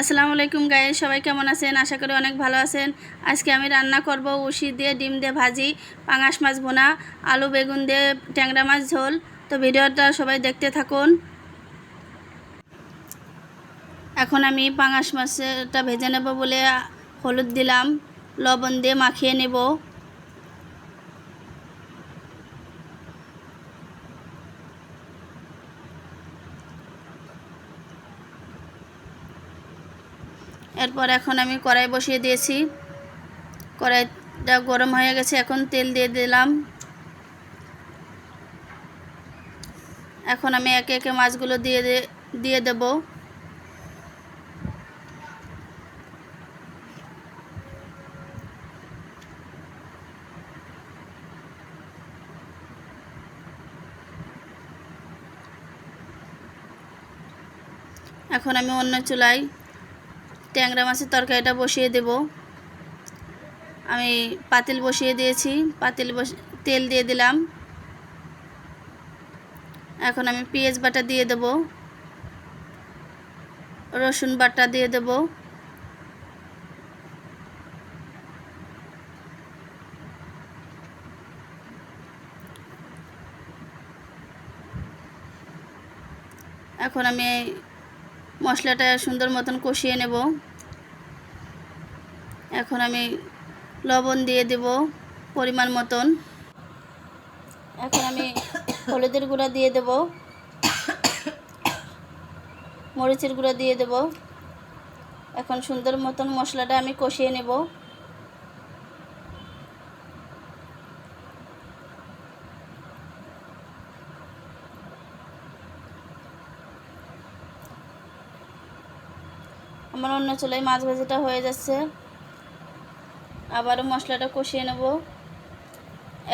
আসসালামু আলাইকুম গাইস, সবাই কেমন আছেন? আশা করি অনেক ভালো আছেন। আজকে আমি রান্না করব উশি দিয়ে ডিম দিয়ে ভাজি, পাঙাশ মাছ ভুনা, আলু বেগুন দিয়ে ট্যাংরা মাছ ঝোল। তো ভিডিওটা সবাই দেখতে থাকুন। এখন আমি পাঙাশ মাছটা ভেজে নেব বলে হলুদ দিলাম, লবণ দিয়ে মাখিয়ে নেব। এরপর এখন আমি কড়াই বসিয়ে দিয়েছি। কড়াইটা গরম হয়ে গেছে, এখন তেল দিয়ে দিলাম। এখন আমি একে একে মাছগুলো দিয়ে দেব। এখন আমি অন্য চুলায় ট্যাংরা মাছের তরকারিটা বসিয়ে দেব। আমি পাতিল বসিয়ে দিয়েছি, তেল দিয়ে দিলাম। এখন আমি পেঁয়াজ বাটা দিয়ে দেব, রসুন বাটা দিয়ে দেব। এখন আমি মশলাটা সুন্দর মতন কষিয়ে নেব। এখন আমি লবণ দিয়ে দেব পরিমাণ মতন। এখন আমি হলুদের গুঁড়া দিয়ে দেব, মরিচের গুঁড়া দিয়ে দেব। এখন সুন্দর মতন মশলাটা আমি কষিয়ে নেব। আমার অন্য চুলায় মাছ ভাজিটা হয়ে যাচ্ছে, আবারও মশলাটা কষিয়ে নেব।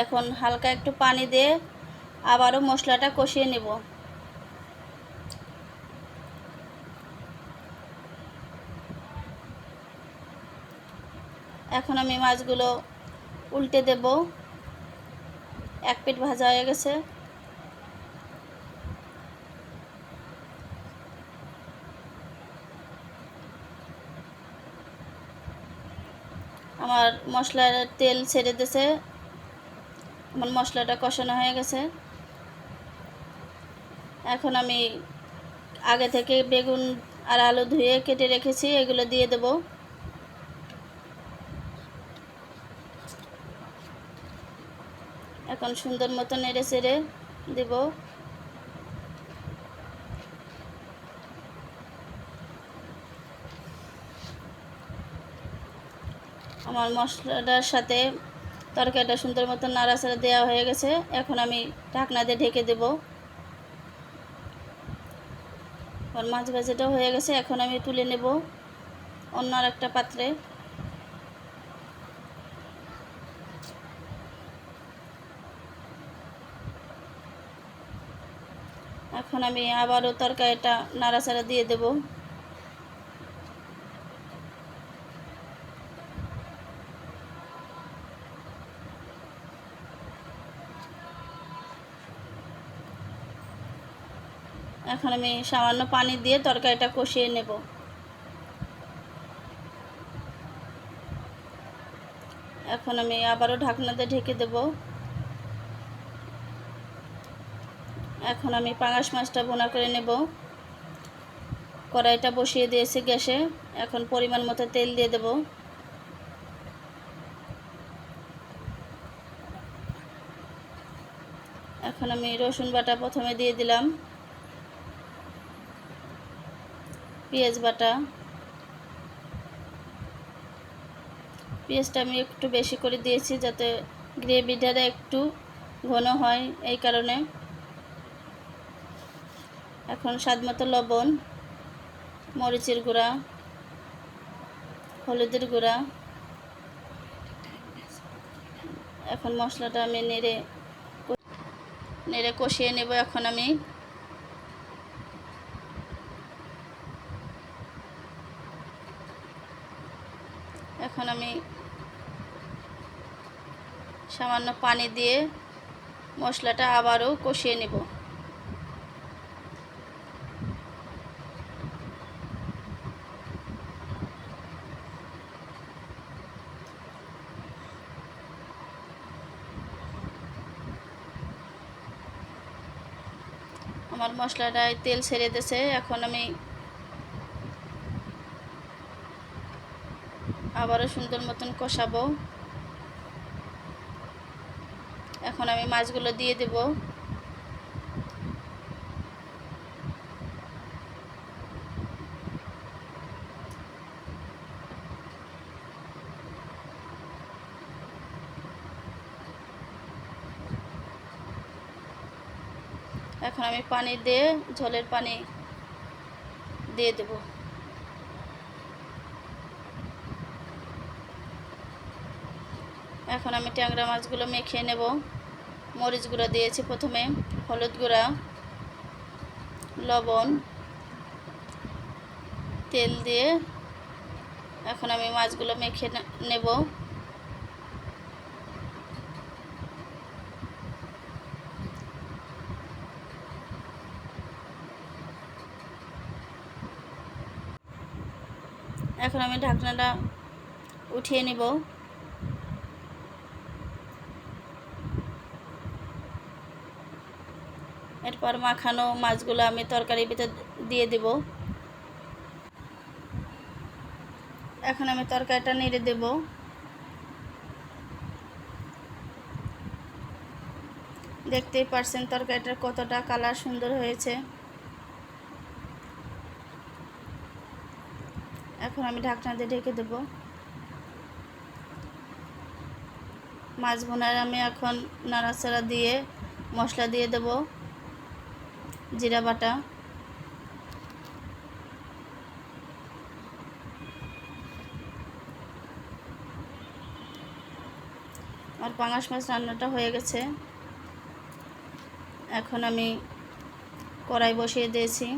এখন হালকা একটু পানি দিয়ে আবারও মশলাটা কষিয়ে নেব। এখন আমি মাছগুলো উল্টে দেব। এক পিঠ ভাজা হয়ে গেছে। আমার মশলার তেল ছেড়ে দিয়েছে, আমার মশলাটা কষানো হয়ে গেছে। এখন আমি আগে থেকে বেগুন আর আলু ধুয়ে কেটে রেখেছি, এগুলো দিয়ে দেব। এখন সুন্দর মতো নেড়ে চেড়ে দেব। আমার মশলাটার সাথে তরকারিটা সুন্দর মতো নাড়াচাড়া দেওয়া হয়ে গেছে। এখন আমি ঢাকনা দিয়ে ঢেকে দেব। আর মাছ ভাজাটাও হয়ে গেছে, এখন আমি তুলে নেব অন্য একটা পাত্রে। এখন আমি আবারও তরকারিটা নাড়াচাড়া দিয়ে দেব। এখন আমি সামান্য পানি দিয়ে তরকারিটা কষিয়ে নেব। এখন আমি আবারও ঢাকনা দিয়ে ঢেকে দেব। এখন আমি পাঙাশ মাছটা ভুনা করে নেব। কড়াইটা বসিয়ে দিয়েছি গ্যাসে, এখন পরিমাণ মতো তেল দিয়ে দেব। এখন আমি রসুন বাটা প্রথমে দিয়ে দিলাম, পেঁয়াজ বাটা। পেঁয়াজটা আমি একটু বেশি করে দিয়েছি যাতে গ্রেভিটা একটু ঘন হয়, এই কারণে। এখন স্বাদমতো লবণ, মরিচের গুঁড়া, হলুদের গুঁড়া। এখন মশলাটা আমি নেড়ে কষিয়ে নেব। এখন আমি সামান্য পানি দিয়ে মশলাটা আবারও কষিয়ে নেব। এখন আমি আমার মশলাটায় তেল ছেড়ে দিয়েছে। এখন আমি আবারও সুন্দর মতন কষাবো। এখন আমি মাছগুলো দিয়ে দেব। এখন আমি পানি দিয়ে ঝোলের পানি দিয়ে দেব। এখন আমি ট্যাংরা মাছগুলো মেখে নেব। মরিচ গুঁড়া দিয়েছি প্রথমে, হলুদ গুঁড়া, লবণ, তেল দিয়ে এখন আমি মাছগুলো মেখে নেব। এখন আমি ঢাকনাটা উঠিয়ে নিব। এরপর মাখানো মাছগুলো আমি তরকারির ভিতর দিয়ে দেব। এখন আমি তরকারিটা নেড়ে দেব। দেখতেই পারছেন তরকারিটার কতটা কালার সুন্দর হয়েছে। এখন আমি ঢাকনা দিয়ে ঢেকে দেব। মাছ ভুনার আমি এখন নাড়াচাড়া দিয়ে মশলা দিয়ে দেব। জিরা বাটা, আর পাঙাশ মাছ রান্নাটা হয়ে গেছে। এখন আমি কড়াই বসিয়ে দিয়েছি।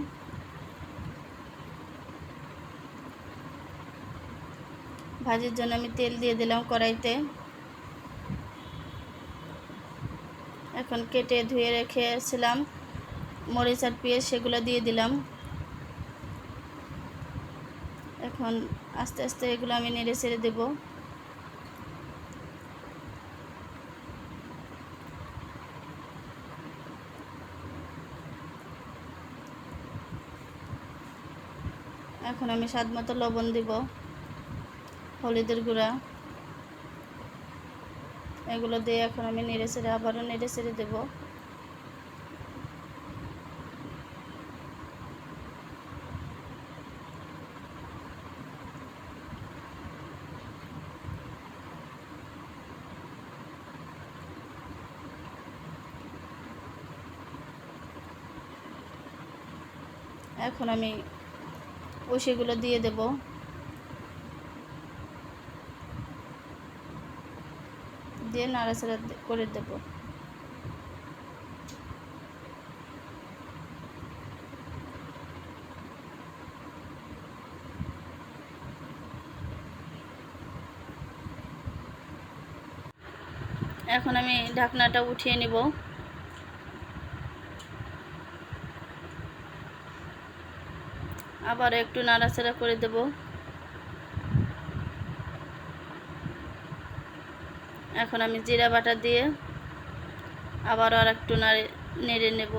ভাজির জন্য আমি তেল দিয়ে দিলাম কড়াইতে। এখন কেটে ধুয়ে রেখেছিলাম মরিচ আর পেঁয়াজ, সেগুলো দিয়ে দিলাম। এখন আস্তে আস্তে এগুলো আমি নেড়ে ছেড়ে দেব। এখন আমি স্বাদ মতো লবণ দিব, হলুদের গুঁড়া, এগুলো দিয়ে এখন আমি নেড়ে ছেড়ে আবারও নেড়ে ছেড়ে দেব। এখন আমি সেগুলো দিয়ে দেব। দিয়ে নাড়াচাড়া করে দেব। এখন আমি ঢাকনাটা উঠিয়ে নিব। আবার একটু নাড়াচাড়া করে দেব। এখন আমি জিরা বাটা দিয়ে আবার আর একটু নেড়ে নেব।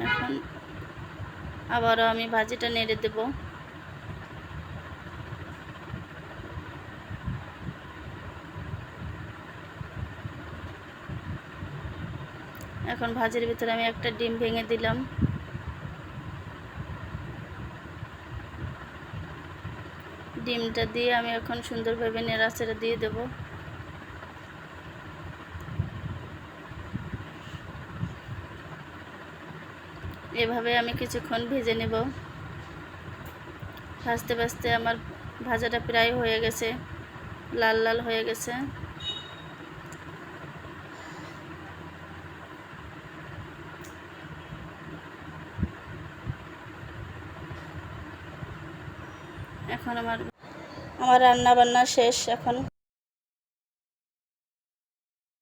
এখন আবারও আমি ভাজিটা নেড়ে দেব। এখন ভাজির ভিতরে আমি একটা ডিম ভেঙে দিলাম। ডিমটা দিয়ে আমি এখন সুন্দরভাবে নেড়াচেড়া দিয়ে দেব। এভাবে আমি কিছুক্ষণ ভেজে নেব। ভাজতে ভাজতে আমার ভাজাটা প্রায় হয়ে গেছে, লাল লাল হয়ে গেছে। এখন আমার রান্না বান্না শেষ। এখন